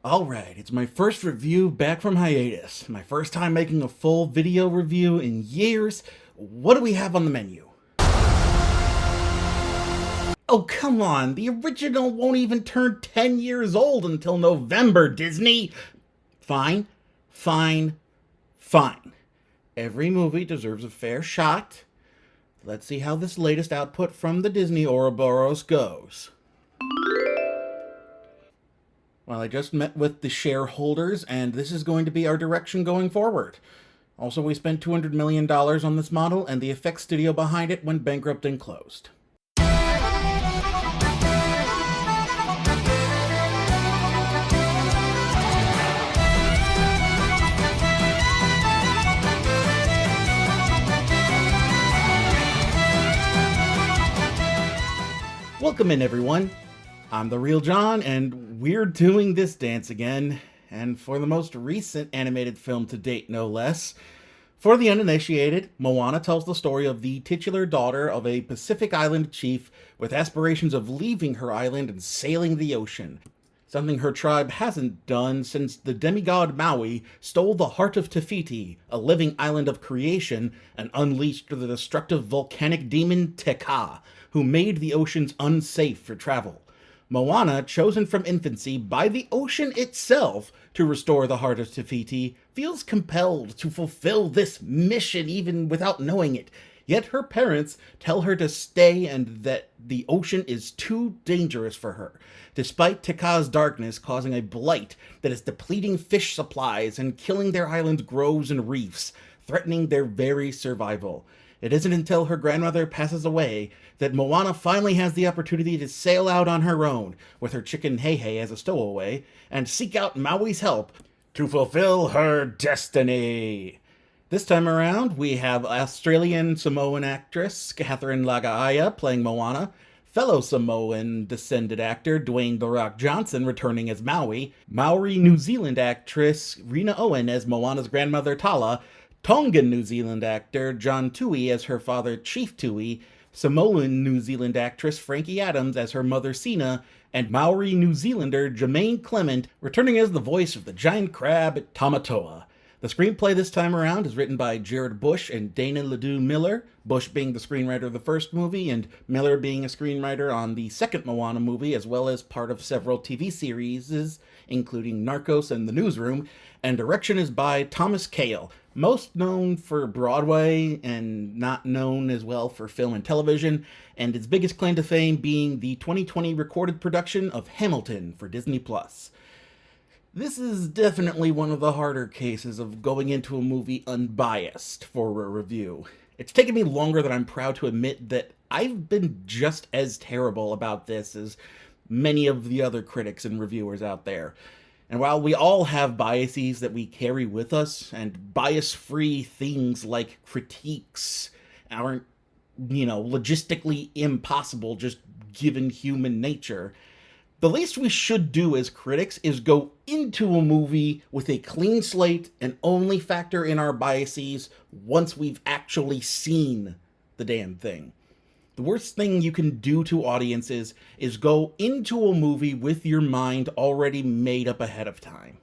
Alright, it's my first review back from hiatus. My first time making a full video review in years. What do we have on the menu? Oh, come on, the original won't even turn 10 years old until November, Disney! Fine, fine, fine. Every movie deserves a fair shot. Let's see how this latest output from the Disney Ouroboros goes. Well, I just met with the shareholders, and this is going to be our direction going forward. Also, we spent $200 million on this model, and the effects studio behind it went bankrupt and closed. Welcome in, everyone. I'm the Real John, and we're doing this dance again, and for the most recent animated film to date, no less. For the uninitiated, Moana tells the story of the titular daughter of a Pacific Island chief with aspirations of leaving her island and sailing the ocean, something her tribe hasn't done since the demigod Maui stole the heart of Te Fiti, a living island of creation, and unleashed the destructive volcanic demon Te Kā, who made the oceans unsafe for travel. Moana, chosen from infancy by the ocean itself to restore the heart of Te Fiti, feels compelled to fulfill this mission even without knowing it. Yet her parents tell her to stay and that the ocean is too dangerous for her, despite Te Kā's darkness causing a blight that is depleting fish supplies and killing their island's groves and reefs, threatening their very survival. It isn't until her grandmother passes away that Moana finally has the opportunity to sail out on her own, with her chicken Hei as a stowaway, and seek out Maui's help to fulfill her destiny. This time around, we have Australian Samoan actress Catherine Lagaia playing Moana, fellow Samoan descended actor Dwayne "The Rock" Johnson returning as Maui, Maori New Zealand actress Rena Owen as Moana's grandmother Tala, Tongan New Zealand actor John Tui as her father Chief Tui, Samoan New Zealand actress Frankie Adams as her mother Sina, and Maori New Zealander Jermaine Clement returning as the voice of the giant crab Tamatoa. The screenplay this time around is written by Jared Bush and Dana Ledoux Miller, Bush being the screenwriter of the first movie, and Miller being a screenwriter on the second Moana movie, as well as part of several TV series, including Narcos and The Newsroom, and direction is by Thomas Kail, most known for Broadway and not known as well for film and television, and its biggest claim to fame being the 2020 recorded production of Hamilton for Disney+. This is definitely one of the harder cases of going into a movie unbiased for a review. It's taken me longer than I'm proud to admit that I've been just as terrible about this as many of the other critics and reviewers out there. And while we all have biases that we carry with us, and bias-free things like critiques aren't, logistically impossible just given human nature, the least we should do as critics is go into a movie with a clean slate and only factor in our biases once we've actually seen the damn thing. The worst thing you can do to audiences is go into a movie with your mind already made up ahead of time.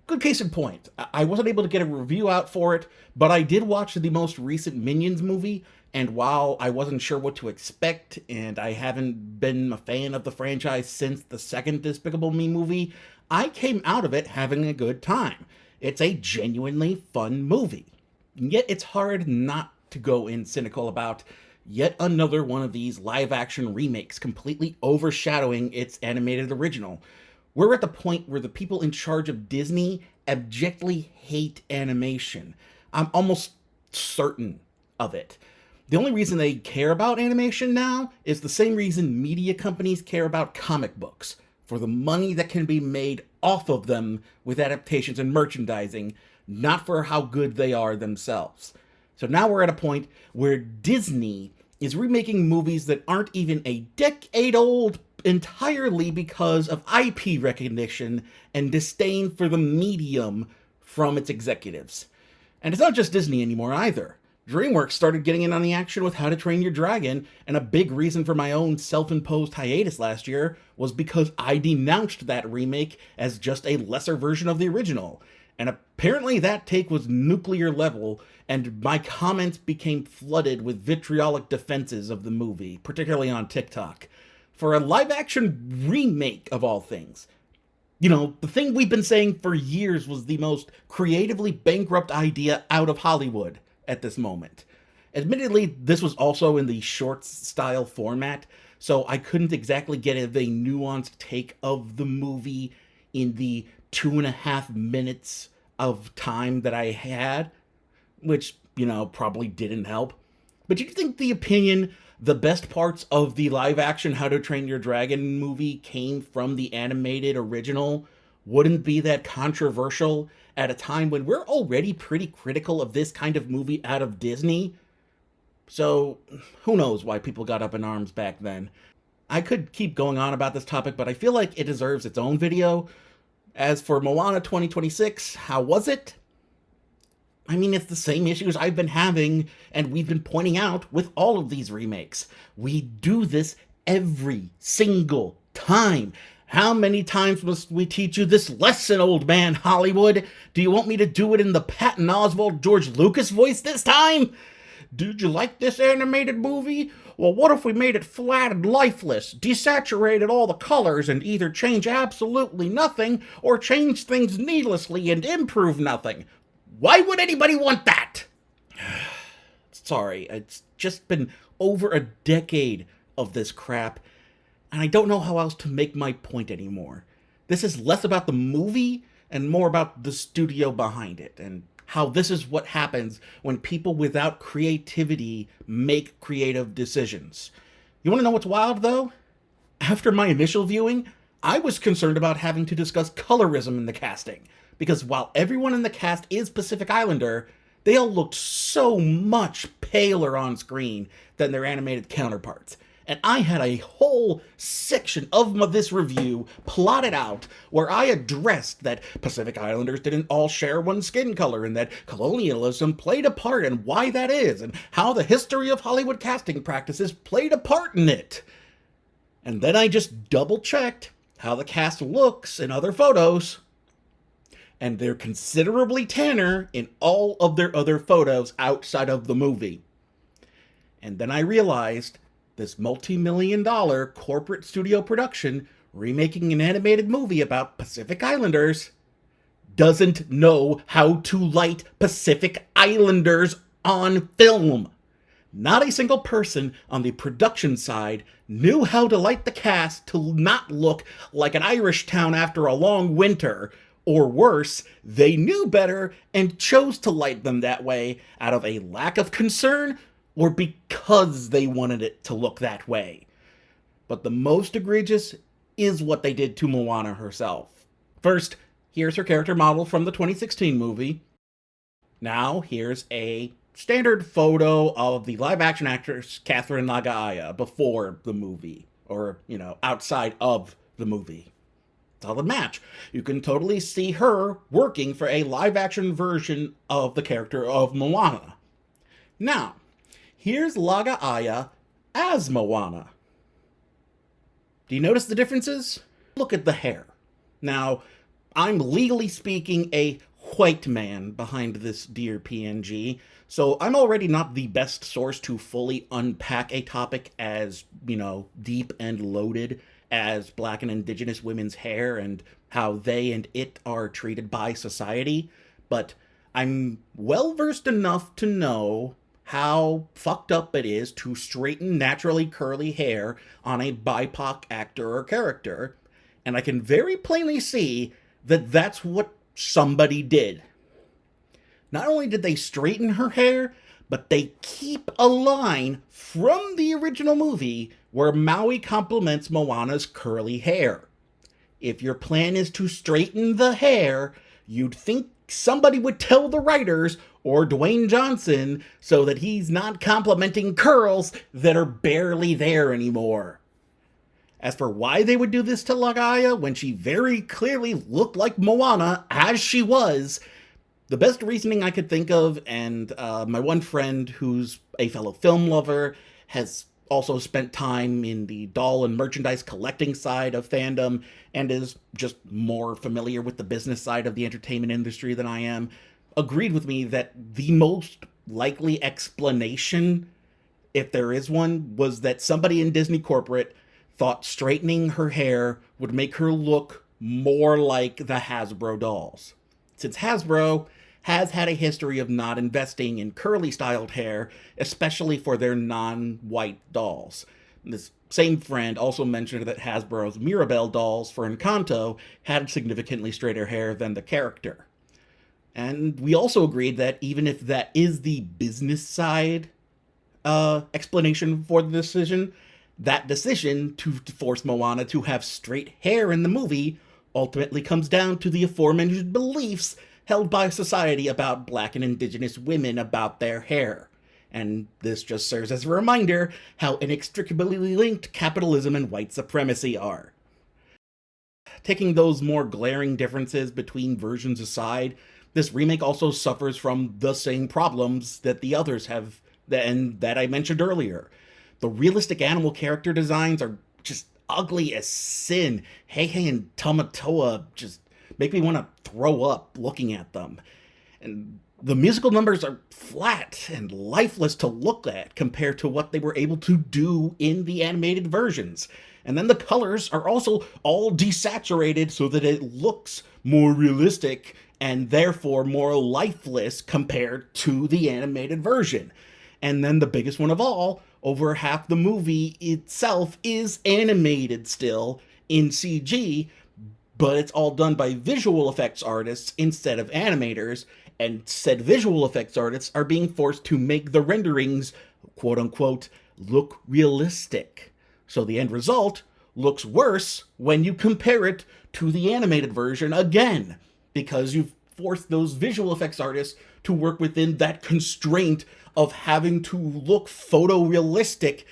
Good case in point, I wasn't able to get a review out for it, but I did watch the most recent Minions movie, and while I wasn't sure what to expect, and I haven't been a fan of the franchise since the second Despicable Me movie, I came out of it having a good time. It's a genuinely fun movie. And yet it's hard not to go in cynical about yet another one of these live-action remakes completely overshadowing its animated original. We're at the point where the people in charge of Disney abjectly hate animation. I'm almost certain of it. The only reason they care about animation now is the same reason media companies care about comic books, for the money that can be made off of them with adaptations and merchandising, not for how good they are themselves. So now we're at a point where Disney is remaking movies that aren't even a decade old entirely because of IP recognition and disdain for the medium from its executives. And it's not just Disney anymore either. DreamWorks started getting in on the action with How to Train Your Dragon, and a big reason for my own self-imposed hiatus last year was because I denounced that remake as just a lesser version of the original. And apparently that take was nuclear level, and my comments became flooded with vitriolic defenses of the movie, particularly on TikTok. For a live-action remake of all things. You know, the thing we've been saying for years was the most creatively bankrupt idea out of Hollywood at this moment. Admittedly, this was also in the shorts style format, so I couldn't exactly get a nuanced take of the movie in the 2.5 minutes of time that I had, which, you know, probably didn't help. But do you think the best parts of the live action How to Train Your Dragon movie came from the animated original wouldn't be that controversial at a time when we're already pretty critical of this kind of movie out of Disney? So, who knows why people got up in arms back then. I could keep going on about this topic, but I feel like it deserves its own video. As for Moana 2026, how was it? I mean, it's the same issues I've been having and we've been pointing out with all of these remakes. We do this every single time. How many times must we teach you this lesson, old man Hollywood? Do you want me to do it in the Patton Oswalt George Lucas voice this time? Did you like this animated movie? Well, what if we made it flat and lifeless, desaturated all the colors, and either change absolutely nothing or change things needlessly and improve nothing? Why would anybody want that? Sorry, it's just been over a decade of this crap, and I don't know how else to make my point anymore. This is less about the movie and more about the studio behind it, and how this is what happens when people without creativity make creative decisions. You want to know what's wild, though? After my initial viewing, I was concerned about having to discuss colorism in the casting, because while everyone in the cast is Pacific Islander, they all looked so much paler on screen than their animated counterparts. And I had a whole section of this review plotted out where I addressed that Pacific Islanders didn't all share one skin color and that colonialism played a part and why that is and how the history of Hollywood casting practices played a part in it. And then I just double-checked how the cast looks in other photos. And they're considerably tanner in all of their other photos outside of the movie. And then I realized this multi-million-dollar corporate studio production remaking an animated movie about Pacific Islanders doesn't know how to light Pacific Islanders on film. Not a single person on the production side knew how to light the cast to not look like an Irish town after a long winter. Or worse, they knew better and chose to light them that way out of a lack of concern or because they wanted it to look that way. But the most egregious is what they did to Moana herself. First, here's her character model from the 2016 movie. Now, here's a standard photo of the live-action actress Catherine Nagaaya before the movie, or, you know, outside of the movie. Solid match. You can totally see her working for a live-action version of the character of Moana. Now, here's Nagaaya as Moana. Do you notice the differences? Look at the hair. Now, I'm legally speaking a white man behind this dear PNG, so I'm already not the best source to fully unpack a topic as, you know, deep and loaded as Black and Indigenous women's hair and how they and it are treated by society, but I'm well-versed enough to know how fucked up it is to straighten naturally curly hair on a BIPOC actor or character, and I can very plainly see that that's what somebody did. Not only did they straighten her hair, but they keep a line from the original movie where Maui compliments Moana's curly hair. If your plan is to straighten the hair, you'd think somebody would tell the writers or Dwayne Johnson so that he's not complimenting curls that are barely there anymore. As for why they would do this to Nagaaya when she very clearly looked like Moana as she was, The best reasoning I could think of, and my one friend who's a fellow film lover has also spent time in the doll and merchandise collecting side of fandom and is just more familiar with the business side of the entertainment industry than I am, agreed with me that the most likely explanation, if there is one, was that somebody in Disney corporate thought straightening her hair would make her look more like the Hasbro dolls. Since Hasbro has had a history of not investing in curly styled hair, especially for their non white dolls. This same friend also mentioned that Hasbro's Mirabelle dolls for Encanto had significantly straighter hair than the character. And we also agreed that even if that is the business side explanation for the decision, that decision to force Moana to have straight hair in the movie ultimately comes down to the aforementioned beliefs held by society about black and indigenous women about their hair. And this just serves as a reminder how inextricably linked capitalism and white supremacy are. Taking those more glaring differences between versions aside, this remake also suffers from the same problems that the others have, and that I mentioned earlier. The realistic animal character designs are just ugly as sin. Heihei and Tamatoa just make me want to throw up looking at them. And the musical numbers are flat and lifeless to look at compared to what they were able to do in the animated versions. And then the colors are also all desaturated so that it looks more realistic and therefore more lifeless compared to the animated version. And then the biggest one of all, over half the movie itself is animated still in CG, but it's all done by visual effects artists instead of animators, and said visual effects artists are being forced to make the renderings, quote unquote, look realistic. So the end result looks worse when you compare it to the animated version again, because you've forced those visual effects artists to work within that constraint of having to look photorealistic,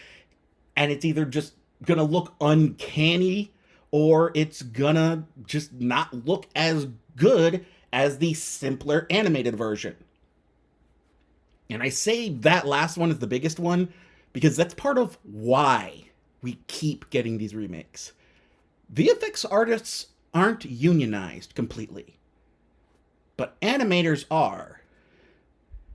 and it's either just gonna look uncanny or it's gonna just not look as good as the simpler animated version. And I say that last one is the biggest one because that's part of why we keep getting these remakes. VFX artists aren't unionized completely, but animators are.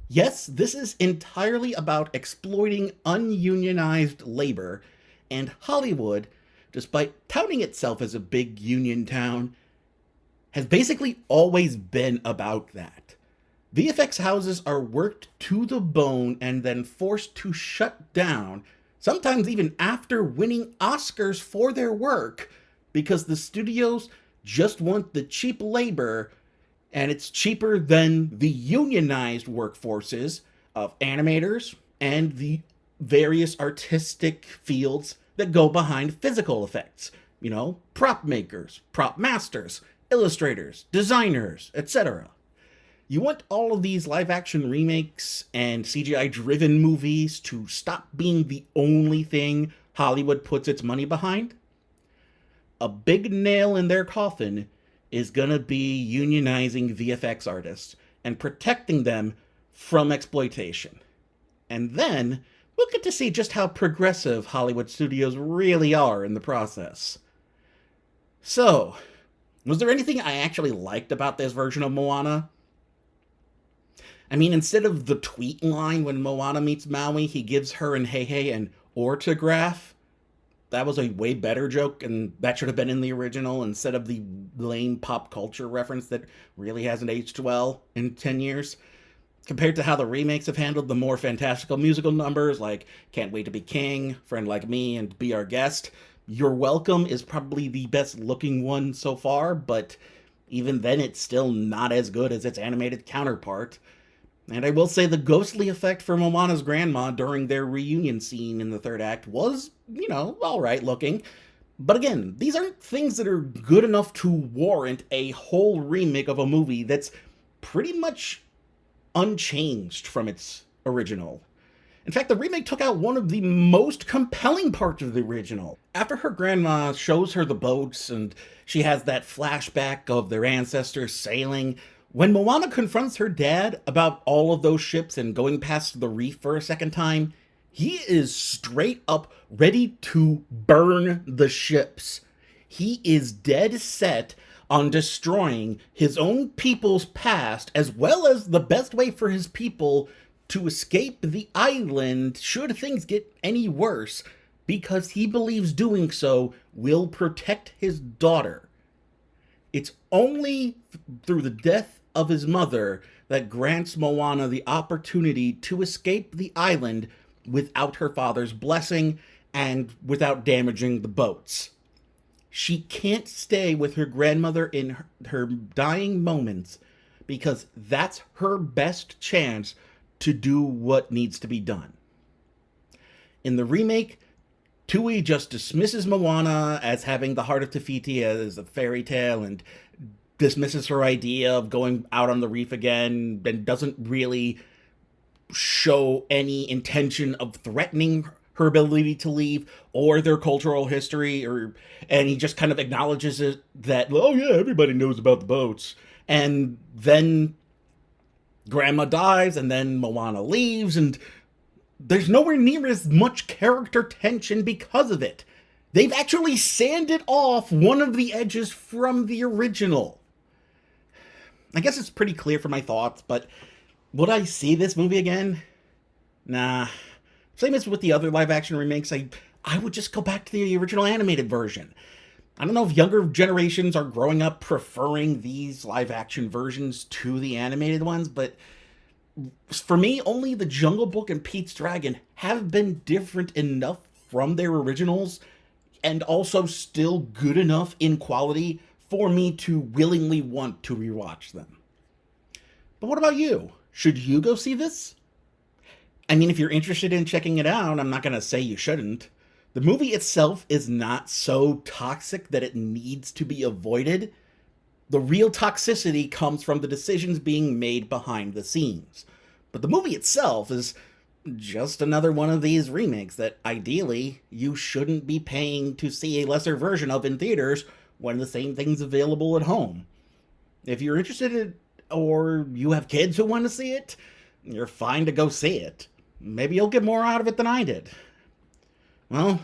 Yes, this is entirely about exploiting ununionized labor, and Hollywood, despite touting itself as a big union town, has basically always been about that. VFX houses are worked to the bone and then forced to shut down, sometimes even after winning Oscars for their work, because the studios just want the cheap labor, and it's cheaper than the unionized workforces of animators and the various artistic fields that go behind physical effects. You know, prop makers, prop masters, illustrators, designers, etc. You want all of these live action remakes and CGI driven movies to stop being the only thing Hollywood puts its money behind? A big nail in their coffin is gonna be unionizing VFX artists and protecting them from exploitation. And then we'll get to see just how progressive Hollywood studios really are in the process. So, was there anything I actually liked about this version of Moana? I mean, instead of the tweet line when Moana meets Maui, he gives her and Heihei an autograph. That was a way better joke, and that should have been in the original instead of the lame pop culture reference that really hasn't aged well in 10 years. Compared to how the remakes have handled the more fantastical musical numbers like Can't Wait to Be King, Friend Like Me, and Be Our Guest, You're Welcome is probably the best looking one so far, but even then it's still not as good as its animated counterpart. And I will say the ghostly effect for Moana's grandma during their reunion scene in the third act was, alright looking. But again, these aren't things that are good enough to warrant a whole remake of a movie that's pretty much unchanged from its original. In fact, the remake took out one of the most compelling parts of the original. After her grandma shows her the boats and she has that flashback of their ancestors sailing, When Moana confronts her dad about all of those ships and going past the reef for a second time, he is straight up ready to burn the ships. He is dead set on destroying his own people's past, as well as the best way for his people to escape the island should things get any worse, because he believes doing so will protect his daughter. It's only through the death of his mother that grants Moana the opportunity to escape the island without her father's blessing and without damaging the boats. She can't stay with her grandmother in her dying moments because that's her best chance to do what needs to be done. In the remake, Tui just dismisses Moana as having the heart of Te Fiti as a fairy tale and dismisses her idea of going out on the reef again and doesn't really show any intention of threatening her ability to leave or their cultural history, and he just kind of acknowledges it that, oh yeah, everybody knows about the boats. And then Grandma dies, and then Moana leaves, and there's nowhere near as much character tension because of it. They've actually sanded off one of the edges from the original. I guess it's pretty clear from my thoughts, but would I see this movie again? Nah. Same as with the other live-action remakes, I would just go back to the original animated version. I don't know if younger generations are growing up preferring these live-action versions to the animated ones, but for me, only The Jungle Book and Pete's Dragon have been different enough from their originals and also still good enough in quality for me to willingly want to rewatch them. But what about you? Should you go see this? I mean, if you're interested in checking it out, I'm not going to say you shouldn't. The movie itself is not so toxic that it needs to be avoided. The real toxicity comes from the decisions being made behind the scenes. But the movie itself is just another one of these remakes that ideally you shouldn't be paying to see a lesser version of in theaters when the same thing's available at home. If you're interested in, or you have kids who want to see it, you're fine to go see it. Maybe you'll get more out of it than I did. Well,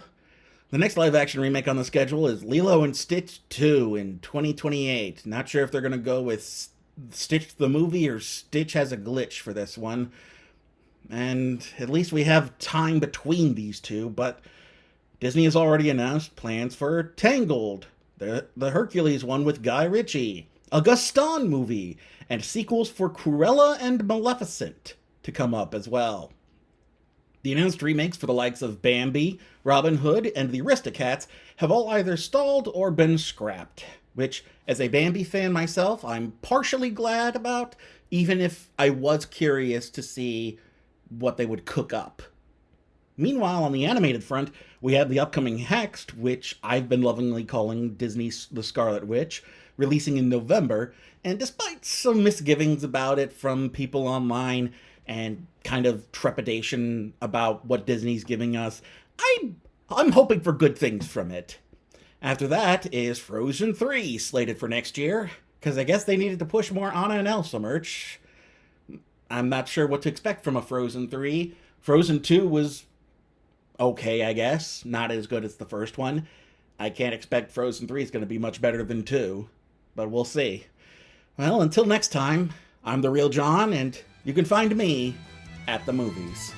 the next live-action remake on the schedule is Lilo and Stitch 2 in 2028. Not sure if they're going to go with Stitch the movie or Stitch has a glitch for this one. And at least we have time between these two, but Disney has already announced plans for Tangled, the Hercules one with Guy Ritchie, a Gaston movie, and sequels for Cruella and Maleficent to come up as well. The announced remakes for the likes of Bambi, Robin Hood, and the Aristocats have all either stalled or been scrapped, which, as a Bambi fan myself, I'm partially glad about, even if I was curious to see what they would cook up. Meanwhile, on the animated front, we have the upcoming Hexed, which I've been lovingly calling Disney's The Scarlet Witch, releasing in November, and despite some misgivings about it from people online and kind of trepidation about what Disney's giving us, I'm hoping for good things from it. After that is Frozen 3 slated for next year, because I guess they needed to push more Anna and Elsa merch. I'm not sure what to expect from a Frozen 3. Frozen 2 was okay, I guess. Not as good as the first one. I can't expect Frozen 3 is going to be much better than 2, but we'll see. Well, until next time, I'm The Real John, and you can find me at the movies.